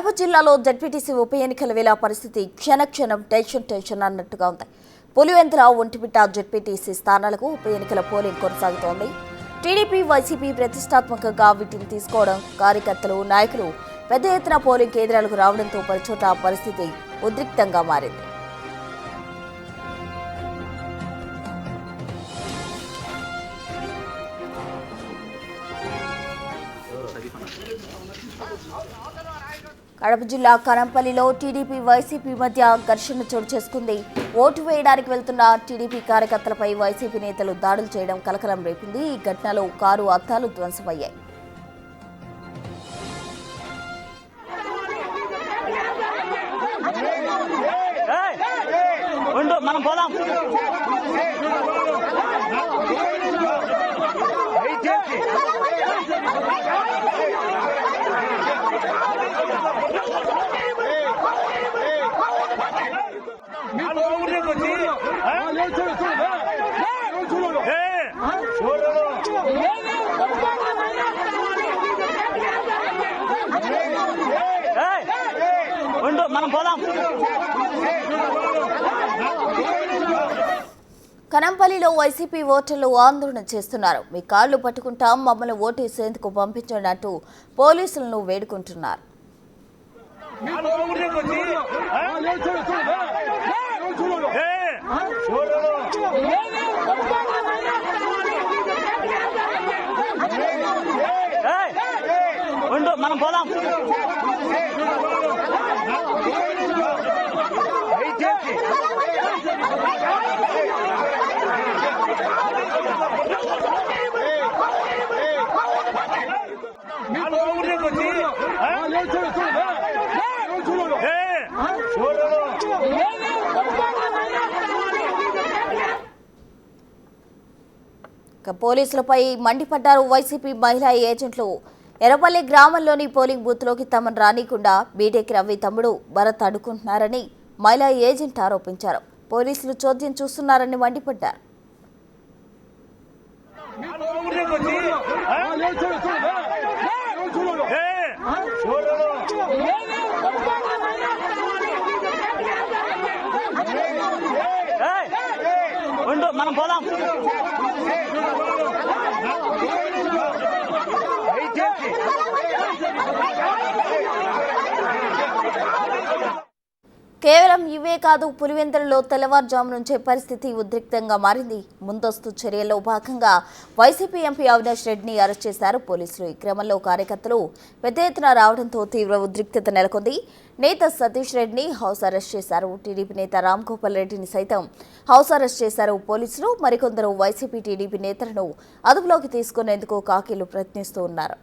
కడప జిల్లాలో జడ్పీటీసీ ఉప ఎన్నికల వేళ పరిస్థితి క్షణక్షణం టెన్షన్ అన్నట్టుగా ఉంది. పులివెందుల ఒంటిమిట్ట జడ్పీటీసీ స్థానాలకు ఉప ఎన్నికల పోలింగ్ కొనసాగుతోంది. టీడీపీ వైసీపీ ప్రతిష్టాత్మకంగా వీటిని తీసుకోవడం, కార్యకర్తలు నాయకులు పెద్ద ఎత్తున పోలింగ్ కేంద్రాలకు రావడంతో పలుచోట్ల పరిస్థితి ఉద్రిక్తంగా మారింది. కడప జిల్లా కనంపల్లిలో టీడీపీ వైసీపీ మధ్య ఘర్షణ చోటు చేసుకుంది. ఓటు వేయడానికి వెళ్తున్న టీడీపీ కార్యకర్తలపై వైసీపీ నేతలు దాడులు చేయడం కలకలం రేపింది. ఈ ఘటనలో కారు అద్దాలు ధ్వంసమయ్యాయి. కనంపల్లిలో వైసీపీ ఓటర్లు ఆందోళన చేస్తున్నారు. మీ కాళ్లు పట్టుకుంటాం, మమ్మల్ని ఓటేసేందుకు పంపించండి అంటూ పోలీసులను వేడుకుంటున్నారు. పోలీసులపై మండిపడ్డారు వైసీపీ మహిళా ఏజెంట్లు. ఎర్రపల్లి గ్రామంలోని పోలింగ్ బూత్లోకి తమను రానికుండా బీటెక్ రవి తమ్ముడు భరత్ అడ్డుకుంటున్నారని మహిళా ఏజెంట్ ఆరోపించారు. పోలీసులు చోద్యం చూస్తున్నారని మండిపడ్డారు. కేవలం ఇవే కాదు, పులివెందులలో తెల్లవారుజాము నుంచే పరిస్థితి ఉద్రిక్తంగా మారింది. ముందస్తు చర్యల్లో భాగంగా వైసీపీ ఎంపీ అవినాష్ రెడ్డిని అరెస్ట్ చేశారు పోలీసులు. ఈ క్రమంలో కార్యకర్తలు పెద్ద ఎత్తున రావడంతో తీవ్ర ఉద్రిక్తత నెలకొంది. నేత సతీష్ రెడ్డిని హౌస్ అరెస్ట్ చేశారు. టీడీపీ నేత రామ్ గోపాల్ రెడ్డిని సైతం హౌస్ అరెస్ట్ చేశారు పోలీసులు. మరికొందరు వైసీపీ టీడీపీ నేతలను అదుపులోకి తీసుకునేందుకు కాకీలు ప్రయత్నిస్తూ ఉన్నారు.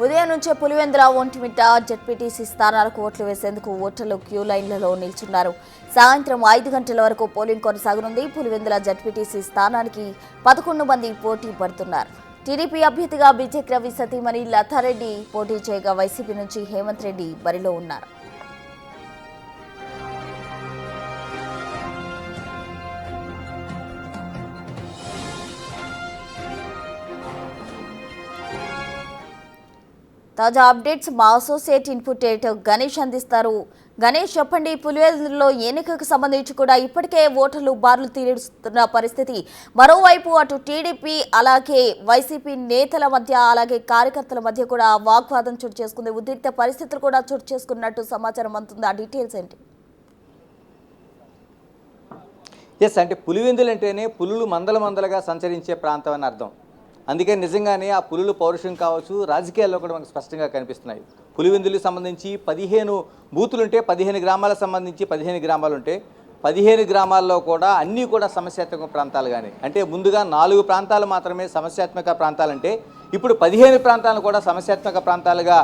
ఉదయం నుంచే పులివెందుల ఒంటిమిట్ట జడ్పీటీసీ స్థానాలకు ఓట్లు వేసేందుకు ఓటర్లు క్యూ లైన్లలో నిల్చున్నారు. సాయంత్రం 5 గంటల వరకు పోలింగ్ కొనసాగనుంది. పులివెందుల జడ్పీటీసీ స్థానానికి 11 మంది పోటీ పడుతున్నారు. టీడీపీ అభ్యర్థిగా బీటెక్ రవి సతీమణి లతారెడ్డి పోటీ చేయగా వైసీపీ నుంచి హేమంత్ రెడ్డి బరిలో ఉన్నారు. తాజా అప్డేట్స్ మా అసోసియేట్ ఇన్పుట్ ఎడిటర్ గణేష్ అందిస్తారు. గణేష్, చెప్పండి, పులివెందులలో ఎన్నికకు సంబంధించి కూడా ఇప్పటికే ఓటర్లు బార్లు తీరుస్తున్న పరిస్థితి. మరోవైపు అటు టీడీపీ అలాగే వైసీపీ నేతల మధ్య అలాగే కార్యకర్తల మధ్య కూడా వాగ్వాదం చోటు చేసుకుంది. ఉద్రిక్త పరిస్థితులు కూడా చోటు చేసుకున్నట్టు సమాచారం అందుతుంది. ఆ డీటెయిల్స్ ఏంటి? అంటే పులివెందులు అంటేనే పులులు మందలుగా సంచరించే ప్రాంతం అని అర్థం. అందుకే నిజంగానే ఆ పులులు పౌరుషం కావచ్చు, రాజకీయాల్లో కూడా మనకు స్పష్టంగా కనిపిస్తున్నాయి. పులివెందులకు సంబంధించి 15 బూతులుంటే 15 గ్రామాలకు సంబంధించి 15 గ్రామాలు ఉంటే 15 గ్రామాల్లో కూడా అన్నీ కూడా సమస్యాత్మక ప్రాంతాలు. కానీ అంటే ముందుగా 4 ప్రాంతాలు మాత్రమే సమస్యాత్మక ప్రాంతాలంటే ఇప్పుడు 15 ప్రాంతాలను కూడా సమస్యాత్మక ప్రాంతాలుగా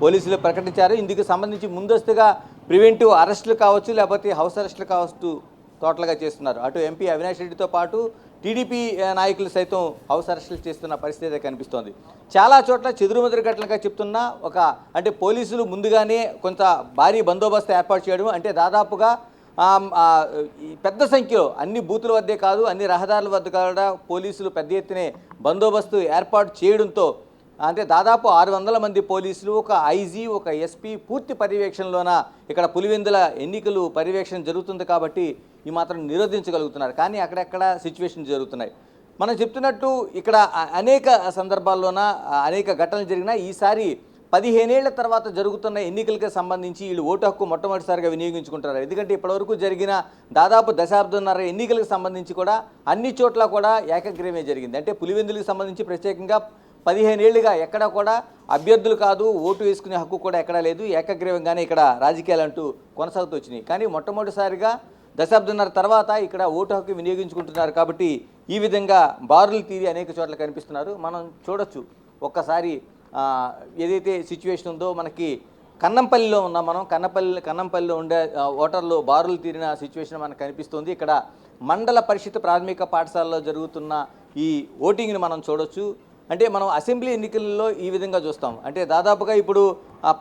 పోలీసులు ప్రకటించారు. ఇందుకు సంబంధించి ముందస్తుగా ప్రివెంటివ్ అరెస్టులు కావచ్చు, లేకపోతే హౌస్ అరెస్టులు కావచ్చు టోటల్గా చేస్తున్నారు. అటు ఎంపీ అవినాష్ రెడ్డితో పాటు టీడీపీ నాయకులు సైతం హౌస్ అరెస్టులు చేస్తున్న పరిస్థితి కనిపిస్తోంది. చాలా చోట్ల చెదురుమదురు ఘటనగా చెప్తున్నా అంటే పోలీసులు ముందుగానే కొంత భారీ బందోబస్తు ఏర్పాటు చేయడం, అంటే దాదాపుగా ఈ పెద్ద సంఖ్యలో అన్ని బూతుల వద్దే కాదు అన్ని రహదారుల వద్ద కూడా పోలీసులు పెద్ద ఎత్తునే బందోబస్తు ఏర్పాటు చేయడంతో అంటే దాదాపు 600 మంది పోలీసులు, ఒక ఐజీ, ఒక ఎస్పీ పూర్తి పర్యవేక్షణలోన ఇక్కడ పులివెందుల ఎన్నికలు పర్యవేక్షణ జరుగుతుంది కాబట్టి ఈ మాత్రం నిరోధించగలుగుతున్నారు. కానీ అక్కడెక్కడ సిచ్యువేషన్ జరుగుతున్నాయి. మనం చెప్తున్నట్టు ఇక్కడ అనేక సందర్భాల్లోన అనేక ఘటనలు జరిగినా ఈసారి 15 ఏళ్ల తర్వాత జరుగుతున్న ఎన్నికలకు సంబంధించి వీళ్ళు ఓటు హక్కు మొట్టమొదటిసారిగా వినియోగించుకుంటారు. ఎందుకంటే ఇప్పటివరకు జరిగిన దాదాపు దశాబ్దంన్నర ఎన్నికలకు సంబంధించి కూడా అన్ని చోట్ల కూడా ఏకగ్రీవమే జరిగింది. అంటే పులివెందులకు సంబంధించి ప్రత్యేకంగా 15 ఏళ్లుగా ఎక్కడా కూడా అభ్యర్థులు కాదు, ఓటు వేసుకునే హక్కు కూడా ఎక్కడా లేదు. ఏకగ్రీవంగానే ఇక్కడ రాజకీయాలు అంటూ కొనసాగుతూ వచ్చినాయి. కానీ మొట్టమొదటిసారిగా దశాబ్దంన్నర తర్వాత ఇక్కడ ఓటు హక్కు వినియోగించుకుంటున్నారు కాబట్టి ఈ విధంగా బారులు తీరి అనేక చోట్ల కనిపిస్తున్నారు. మనం చూడొచ్చు ఒక్కసారి ఏదైతే సిచ్యువేషన్ ఉందో మనకి కన్నంపల్లిలో ఉన్నాం మనం. కన్నంపల్లిలో ఉండే ఓటర్లు బారులు తీరిన సిచ్యువేషన్ మనకు కనిపిస్తుంది. ఇక్కడ మండల పరిషత్ ప్రాథమిక పాఠశాలలో జరుగుతున్న ఈ ఓటింగ్ని మనం చూడొచ్చు. అంటే మనం అసెంబ్లీ ఎన్నికల్లో ఈ విధంగా చూస్తాం. అంటే దాదాపుగా ఇప్పుడు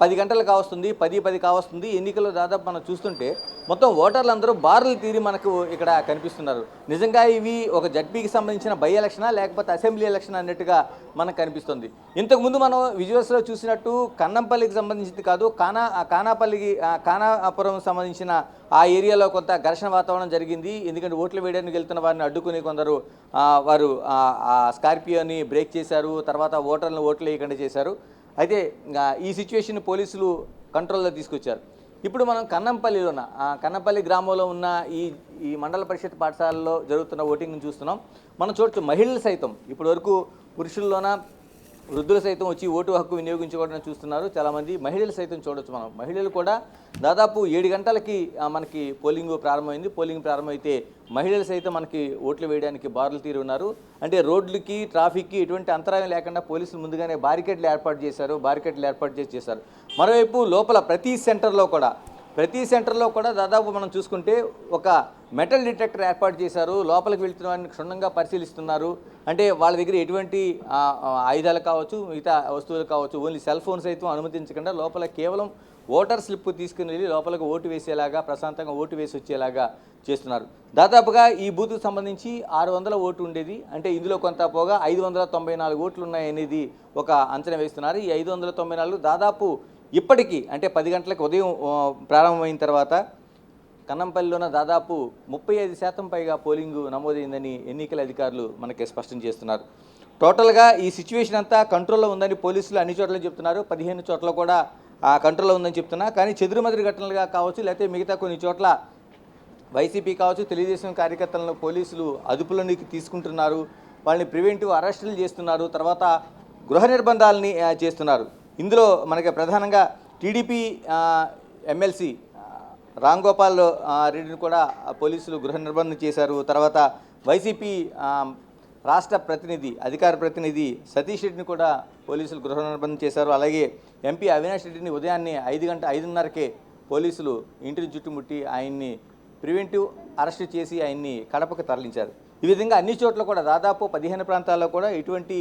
10 గంటలు కావస్తుంది, 10 కావస్తుంది. ఎన్నికల్లో దాదాపు మనం చూస్తుంటే మొత్తం ఓటర్లు అందరూ బారులు తీరి మనకు ఇక్కడ కనిపిస్తున్నారు. నిజంగా ఇవి ఒక జడ్పీకి సంబంధించిన బై ఎలక్షనా లేకపోతే అసెంబ్లీ ఎలక్షన్ అన్నట్టుగా మనకు కనిపిస్తుంది. ఇంతకుముందు మనం విజువల్స్లో చూసినట్టు కన్నంపల్లికి సంబంధించింది కాదు, కానాపురం సంబంధించిన ఆ ఏరియాలో కొంత ఘర్షణ వాతావరణం జరిగింది. ఎందుకంటే ఓట్లు వేయడానికి వెళ్తున్న వారిని అడ్డుకుని కొందరు వారు స్కార్పియోని బ్రేక్ చేశారు. తర్వాత ఓటర్లను ఓట్లు వేయకుండా చేశారు. అయితే ఈ సిచ్యువేషన్ పోలీసులు కంట్రోల్లో తీసుకొచ్చారు. ఇప్పుడు మనం కన్నంపల్లి గ్రామంలో ఉన్న ఈ మండల పరిషత్ పాఠశాలలో జరుగుతున్న ఓటింగ్ని చూస్తున్నాం. మనం చూడొచ్చు మహిళలు సైతం ఇప్పటి వరకు పురుషుల్లోన వృద్ధులు సైతం వచ్చి ఓటు హక్కు వినియోగించుకోవడం చూస్తున్నారు. చాలామంది మహిళలు సైతం చూడొచ్చు మనం. మహిళలు కూడా దాదాపు 7 గంటలకి మనకి పోలింగ్ ప్రారంభమైతే మహిళలు సైతం మనకి ఓట్లు వేయడానికి బారులు తీరి ఉన్నారు. అంటే రోడ్లకి ట్రాఫిక్కి ఎటువంటి అంతరాయం లేకుండా పోలీసులు ముందుగానే బారికేడ్లు ఏర్పాటు చేశారు. మరోవైపు లోపల ప్రతి సెంటర్లో కూడా దాదాపు మనం చూసుకుంటే ఒక మెటల్ డిటెక్టర్ ఏర్పాటు చేశారు. లోపలికి వెళ్తున్న వారిని క్షుణ్ణంగా పరిశీలిస్తున్నారు. అంటే వాళ్ళ దగ్గర ఎటువంటి ఆయుధాలు కావచ్చు, మిగతా వస్తువులు కావచ్చు, ఓన్లీ సెల్ ఫోన్స్ అయితే అనుమతించకుండా లోపల కేవలం ఓటర్ స్లిప్ తీసుకుని వెళ్ళి లోపలికి ఓటు వేసేలాగా, ప్రశాంతంగా ఓటు వేసి వచ్చేలాగా చేస్తున్నారు. దాదాపుగా ఈ బూత్కు సంబంధించి 600 ఓటు ఉండేది. అంటే ఇందులో కొంత పోగా 594 ఓట్లు ఉన్నాయనేది ఒక అంచనా వేస్తున్నారు. ఈ 594 దాదాపు ఇప్పటికీ అంటే 10 గంటలకు ఉదయం ప్రారంభమైన తర్వాత కన్నంపల్లిలోన దాదాపు 35% పైగా పోలింగు నమోదైందని ఎన్నికల అధికారులు మనకి స్పష్టం చేస్తున్నారు. టోటల్గా ఈ సిచ్యువేషన్ అంతా కంట్రోల్లో ఉందని పోలీసులు అన్ని చోట్ల చెప్తున్నారు. 15 చోట్ల కూడా కంట్రోల్లో ఉందని చెప్తున్నా. కానీ చెదురుమదురు ఘటనలుగా కావచ్చు, లేకపోతే మిగతా కొన్ని చోట్ల వైసీపీ కావచ్చు, తెలుగుదేశం కార్యకర్తలను పోలీసులు అదుపులోనికి తీసుకుంటున్నారు. వాళ్ళని ప్రివెంటివ్ అరెస్టులు చేస్తున్నారు. తర్వాత గృహ నిర్బంధాలని చేస్తున్నారు. ఇందులో మనకి ప్రధానంగా టీడీపీ ఎమ్మెల్సీ రాంగోపాల్ రెడ్డిని కూడా పోలీసులు గృహ నిర్బంధం చేశారు. తర్వాత వైసీపీ రాష్ట్ర అధికార ప్రతినిధి సతీష్ రెడ్డిని కూడా పోలీసులు గృహ నిర్బంధం చేశారు. అలాగే ఎంపీ అవినాష్ రెడ్డిని ఉదయాన్నే 5:30కే పోలీసులు ఇంటిని చుట్టుముట్టి ఆయన్ని ప్రివెంటివ్ అరెస్ట్ చేసి ఆయన్ని కడపకు తరలించారు. ఈ విధంగా అన్ని చోట్ల కూడా దాదాపు 15 ప్రాంతాల్లో కూడా ఇటువంటి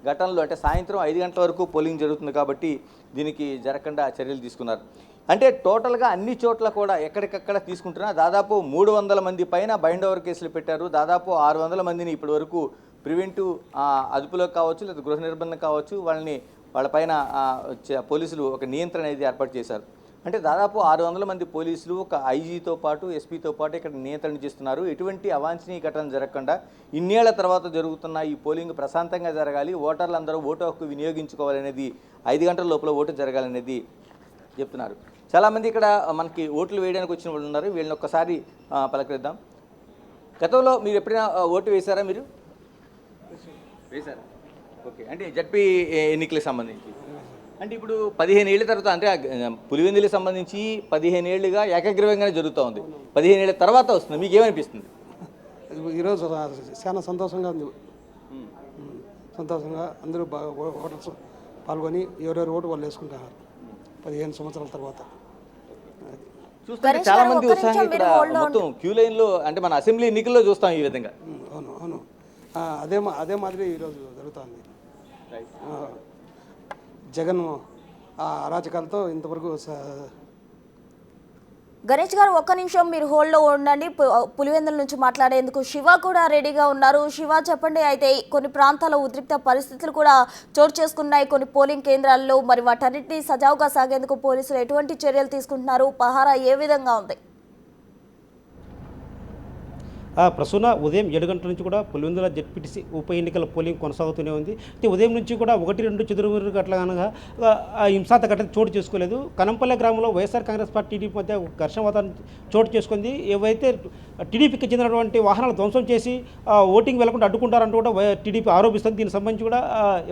ఘటనలు అంటే సాయంత్రం 5 గంటల వరకు పోలింగ్ జరుగుతుంది కాబట్టి దీనికి జరగకుండా చర్యలు తీసుకున్నారు. అంటే టోటల్గా అన్ని చోట్ల కూడా ఎక్కడికక్కడ తీసుకుంటున్నా దాదాపు 300 మంది పైన బైండ్ ఓవర్ కేసులు పెట్టారు. దాదాపు 600 మందిని ఇప్పటి వరకు ప్రివెంటివ్ అదుపులోకి కావచ్చు, లేదా గృహ నిర్బంధం కావచ్చు, వాళ్ళపైన పోలీసులు ఒక నియంత్రణ అనేది ఏర్పాటు చేశారు. అంటే దాదాపు 600 మంది పోలీసులు, ఒక ఐజీతో పాటు ఎస్పీతో పాటు ఇక్కడ నియంత్రణ చేస్తున్నారు. ఎటువంటి అవాంఛనీయ ఘటన జరగకుండా ఇన్నేళ్ల తర్వాత జరుగుతున్న ఈ పోలింగ్ ప్రశాంతంగా జరగాలి, ఓటర్లందరూ ఓటు హక్కు వినియోగించుకోవాలనేది, 5 గంటల లోపల ఓటు జరగాలనేది చెప్తున్నారు. చాలామంది ఇక్కడ మనకి ఓట్లు వేయడానికి వచ్చిన వాళ్ళు ఉన్నారు. వీళ్ళని ఒక్కసారి పలకరిద్దాం. గతంలో మీరు ఎప్పుడైనా ఓటు వేశారా? మీరు వేశారా? ఓకే. అంటే జడ్పీ ఎన్నికలకు సంబంధించి అంటే ఇప్పుడు 15 ఏళ్ల తర్వాత అంటే పులివెందులకు సంబంధించి 15 ఏళ్లుగా ఏకగ్రీవంగానే జరుగుతూ ఉంది. 15 ఏళ్ల తర్వాత వస్తుంది. మీకు ఏమనిపిస్తుంది? ఈరోజు చాలా సంతోషంగా ఉంది. సంతోషంగా అందరూ బాగా ఓటర్స్ పాల్గొని ఎవరెవరు ఓటు వాళ్ళు వేసుకుంటున్నారు 15 సంవత్సరాల తర్వాత. చూస్తే చాలా మంది ఉత్సాహంగా ఇక్కడ మొత్తం క్యూ లైన్లో అంటే మన అసెంబ్లీ ఎన్నికల్లో చూస్తాం ఈ విధంగా. అవును అదే మాదిరి ఈరోజు జరుగుతుంది. జగన్ అరాచకాలతో ఇంతవరకు గణేష్ గారు ఒక్క నిమిషం మీరు హోల్డ్లో ఉండండి. పులివెందుల నుంచి మాట్లాడేందుకు శివ కూడా రెడీగా ఉన్నారు. శివ చెప్పండి. అయితే కొన్ని ప్రాంతాల ఉద్రిక్త పరిస్థితులు కూడా చోటు చేసుకున్నాయి కొన్ని పోలింగ్ కేంద్రాల్లో. మరి వాటన్నిటిని సజావుగా సాగేందుకు పోలీసులు ఎటువంటి చర్యలు తీసుకుంటున్నారు? పహారా ఏ విధంగా ఉంది? ప్రస్తుతం ఉదయం 7 గంటల నుంచి కూడా పులివెందుల జెడ్పీటీసీ ఉప ఎన్నికల పోలింగ్ కొనసాగుతూనే ఉంది. అయితే ఉదయం నుంచి కూడా 1-2 చెదురుమదురు గట్ల అనగా హింసాత ఘటన చోటు చేసుకోలేదు. కనంపల్లె గ్రామంలో వైఎస్ఆర్ కాంగ్రెస్ పార్టీ టీడీపీ మధ్య ఘర్షణ వాతావరణం చోటు చేసుకుంది. ఏవైతే టీడీపీకి చెందినటువంటి వాహనాలు ధ్వంసం చేసి ఓటింగ్ వెళ్లకుండా అడ్డుకుంటారంటూ కూడా టీడీపీ ఆరోపిస్తుంది. దీనికి సంబంధించి కూడా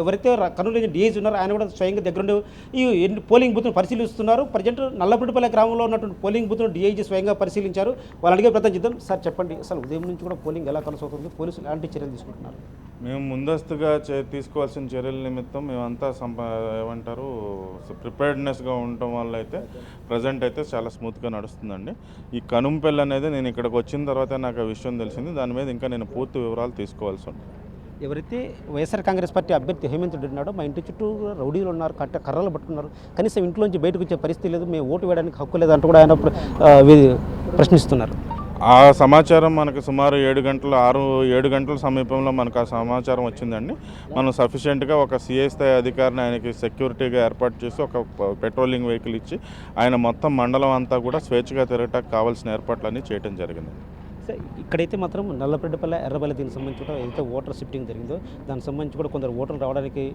ఎవరైతే కర్నూలు డిఐజీ ఉన్నారో ఆయన కూడా స్వయంగా దగ్గరుండి ఈ పోలింగ్ బూత్ను పరిశీలిస్తున్నారు. ప్రజెంట్ నల్లపరెడ్డిపల్లె గ్రామంలో ఉన్నటువంటి పోలింగ్ బూత్ను డిఐజీ స్వయంగా పరిశీలించారు. వాళ్ళు అడిగే ప్రయత్నం చేద్దాం. సార్ చెప్పండి, అసలు ఉదయం నుంచి కూడా పోలింగ్ ఎలా కొనసాగుతుంది? పోలీసులు ఎలాంటి చర్యలు తీసుకుంటున్నారు? మేము ముందస్తుగా తీసుకోవాల్సిన చర్యల నిమిత్తం మేమంతా ఏమంటారు ప్రిపేర్డ్నెస్గా ఉండటం వల్ల అయితే ప్రజెంట్ అయితే చాలా స్మూత్గా నడుస్తుందండి. ఈ కనుంపెల్ అనేది నేను ఇక్కడికి వచ్చిన తర్వాత నాకు ఆ విషయం తెలిసింది. దాని మీద ఇంకా నేను పూర్తి వివరాలు తీసుకోవాల్సి ఉంటుంది. ఎవరైతే వైఎస్ఆర్ కాంగ్రెస్ పార్టీ అభ్యర్థి హేమంత్ రెడ్డి ఉన్నాడో, మా ఇంటి చుట్టూ రౌడీలు ఉన్నారు, కర్రలు పట్టుకున్నారు, కనీసం ఇంట్లోంచి బయటకు వచ్చే పరిస్థితి లేదు, మేము ఓటు వేయడానికి హక్కు లేదు అంటూ కూడా ఆయన ప్రశ్నిస్తున్నారు. ఆ సమాచారం మనకు సుమారు 7 గంటల సమీపంలో మనకు ఆ సమాచారం వచ్చిందండి. మనం సఫిషియెంట్గా ఒక సిఐ స్థాయి అధికారిని ఆయనకి సెక్యూరిటీగా ఏర్పాటు చేసి ఒక పెట్రోలింగ్ వెహికల్ ఇచ్చి ఆయన మొత్తం మండలం అంతా కూడా స్వేచ్ఛగా తిరగటానికి కావాల్సిన ఏర్పాట్లన్నీ చేయడం జరిగింది. ఇక్కడైతే మాత్రం నల్లపరెడ్డిపల్లె ఎర్రబల్లి దీనికి సంబంధించి కూడా ఏదైతే ఓటర్ షిఫ్టింగ్ జరిగిందో దానికి సంబంధించి కూడా కొందరు ఓటర్లు రావడానికి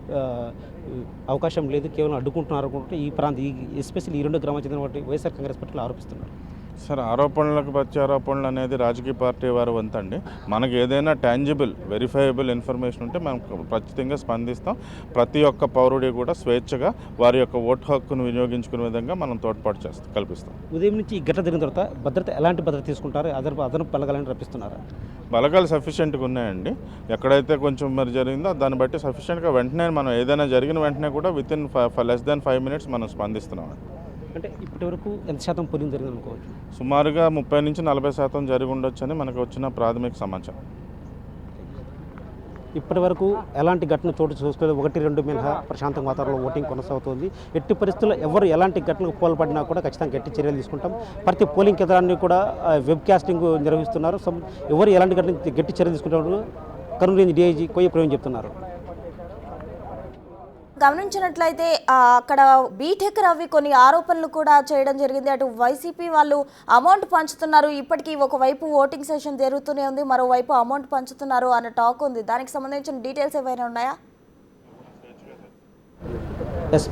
అవకాశం లేదు, కేవలం అడ్డుకుంటున్నారు అనుకుంటే ఈ ఎస్పెషల్లీ ఈ 2 గ్రామాలకు చెందిన వైఎస్ఆర్ కాంగ్రెస్ పార్టీలు ఆరోపిస్తున్నారు. సార్, ఆరోపణలకు ప్రత్యారోపణలు అనేది రాజకీయ పార్టీ వారి వంతండి. మనకు ఏదైనా ట్యాంజిబుల్ వెరిఫైయబుల్ ఇన్ఫర్మేషన్ ఉంటే మనం ఖచ్చితంగా స్పందిస్తాం. ప్రతి ఒక్క పౌరుడి కూడా స్వేచ్ఛగా వారి యొక్క ఓటు హక్కును వినియోగించుకునే విధంగా మనం తోడ్పాటు కల్పిస్తాం. ఉదయం నుంచి ఈ ఘటన జరిగిన తర్వాత ఎలాంటి భద్రత తీసుకుంటారు? అదనపు బలగాలను రప్పిస్తున్నారు? బలగాలు సఫిషియెంట్గా ఉన్నాయండి. ఎక్కడైతే కొంచెం మరి జరిగిందో దాన్ని బట్టి సఫిషియెంట్గా వెంటనే మనం ఏదైనా జరిగిన వెంటనే కూడా వితిన్ లెస్ దాన్ 5 minutes మనం స్పందిస్తున్నాం. అంటే ఇప్పటి వరకు ఎంత శాతం పోలింగ్ జరిగింది అనుకోవచ్చు? సుమారుగా 30-40% జరిగి ఉండొచ్చని మనకు వచ్చిన ప్రాథమిక సమాచారం. ఇప్పటి వరకు ఎలాంటి ఘటన చోటు చూసుకోలేదు. 1-2 మినహా ప్రశాంత వాతావరణంలో ఓటింగ్ కొనసాగుతుంది. ఎట్టి పరిస్థితుల్లో ఎవరు ఎలాంటి ఘటనకు పాల్పడినా కూడా ఖచ్చితంగా గట్టి చర్యలు తీసుకుంటాం. ప్రతి పోలింగ్ కేంద్రాన్ని కూడా వెబ్ కాస్టింగ్ నిర్వహిస్తున్నారు. ఎవరు ఎలాంటి ఘటన గట్టి చర్యలు తీసుకుంటారు కర్నూలు డిఐజీ కొయ్య ప్రవీణ్ చెప్తున్నారు. గమనించినట్లయితే అక్కడ బీటెక్ రవి కొన్ని ఆరోపణలు కూడా చేయడం జరిగింది. అటు వైసీపీ వాళ్ళు అమౌంట్ పంచుతున్నారు, ఇప్పటికీ ఒకవైపు ఓటింగ్ సెషన్ జరుగుతూనే ఉంది, మరోవైపు అమౌంట్ పంచుతున్నారు అన్న టాక్ ఉంది. దానికి సంబంధించిన డీటెయిల్స్ ఏమైనా ఉన్నాయా?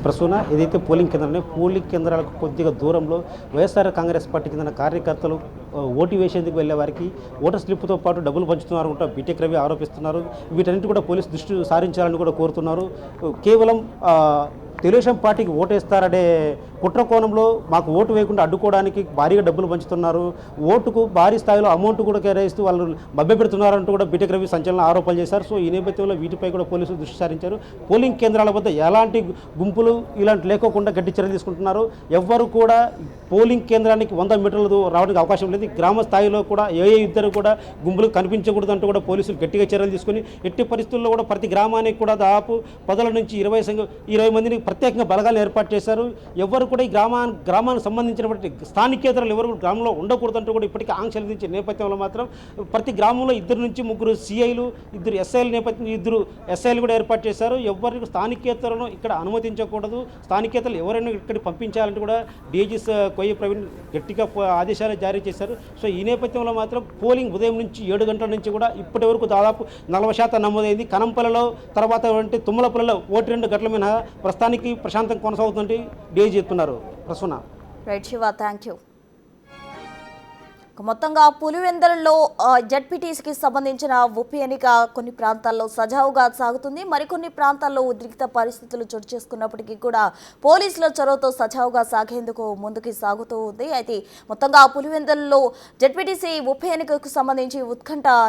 ప్రసూన ఏదైతే పోలింగ్ కేంద్రాలకు కొద్దిగా దూరంలో వైఎస్ఆర్ కాంగ్రెస్ పార్టీకి చెందిన కార్యకర్తలు ఓటు వేసేందుకు వెళ్ళే వారికి ఓటర్ స్లిప్తో పాటు డబ్బులు పంచుతున్నారు అంటూ బీటెక్ రవి ఆరోపిస్తున్నారు. వీటన్నిటి కూడా పోలీసు దృష్టి సారించాలని కూడా కోరుతున్నారు. కేవలం తెలుగుదేశం పార్టీకి ఓటేస్తారనే కుట్ర కోణంలో మాకు ఓటు వేయకుండా అడ్డుకోవడానికి భారీగా డబ్బులు పంచుతున్నారు, ఓటుకు భారీ స్థాయిలో అమౌంట్ కూడా కేటాయిస్తూ వాళ్ళు మభ్యపెడుతున్నారంటూ కూడా బీటెక్ రవి సంచలన ఆరోపణలు చేశారు. సో ఈ నేపథ్యంలో వీటిపై కూడా పోలీసులు దృష్టి సారించారు. పోలింగ్ కేంద్రాల వద్ద ఎలాంటి గుంపులు ఇలాంటి లేకోకుండా గట్టి చర్యలు తీసుకుంటున్నారు. ఎవ్వరు కూడా పోలింగ్ కేంద్రానికి 100 మీటర్లు రావడానికి అవకాశం లేదు. గ్రామ స్థాయిలో కూడా ఇద్దరు కూడా గుంపులు కనిపించకూడదు అంటూ కూడా పోలీసులు గట్టిగా చర్యలు తీసుకుని ఎట్టి పరిస్థితుల్లో కూడా ప్రతి గ్రామానికి కూడా దాదాపు 10 నుంచి 20 మందిని ప్రత్యేకంగా బలగాలు ఏర్పాటు చేశారు. ఎవరు కూడా ఈ గ్రామానికి సంబంధించినటువంటి స్థానికేతరులు ఎవరు గ్రామంలో ఉండకూడదంటూ కూడా ఇప్పటికీ ఆంక్షలు విధించే నేపథ్యంలో మాత్రం ప్రతి గ్రామంలో 2 నుంచి 3 సిఐలు, 2 ఎస్ఐల నేపథ్యం 2 ఎస్ఐలు కూడా ఏర్పాటు చేశారు. ఎవరికి స్థానికేతరులను ఇక్కడ అనుమతించకూడదు, స్థానికేతరులు ఎవరైనా ఇక్కడికి పంపించాలంటే కూడా డిఐజీ కొయ్య ప్రవీణ్ గట్టిగా ఆదేశాలు జారీ చేశారు. సో ఈ నేపథ్యంలో మాత్రం పోలింగ్ ఉదయం నుంచి 7 గంటల నుంచి కూడా ఇప్పటి వరకు దాదాపు 40% నమోదైంది. కనంపల్లిలో తర్వాత తుమ్మలపల్లిలో 1-2 గంటల మీద ప్రస్తుతానికి ప్రశాంతంగా కొనసాగుతుంటే డిఐజీ చెప్తున్నారు. Prasanna right Shiva, thank you. మొత్తంగా పులివెందులలో జడ్పీటీసీకి సంబంధించిన ఉప ఎన్నిక కొన్ని ప్రాంతాల్లో సజావుగా సాగుతుంది, మరికొన్ని ప్రాంతాల్లో ఉద్రిక్త పరిస్థితులు చోటు చేసుకున్నప్పటికీ కూడా పోలీసుల చొరవతో సజావుగా సాగేందుకు ముందుకు సాగుతూ ఉంది. అయితే మొత్తంగా పులివెందులలో జడ్పీటీసీ ఉప ఎన్నికకు సంబంధించి ఉత్కంఠ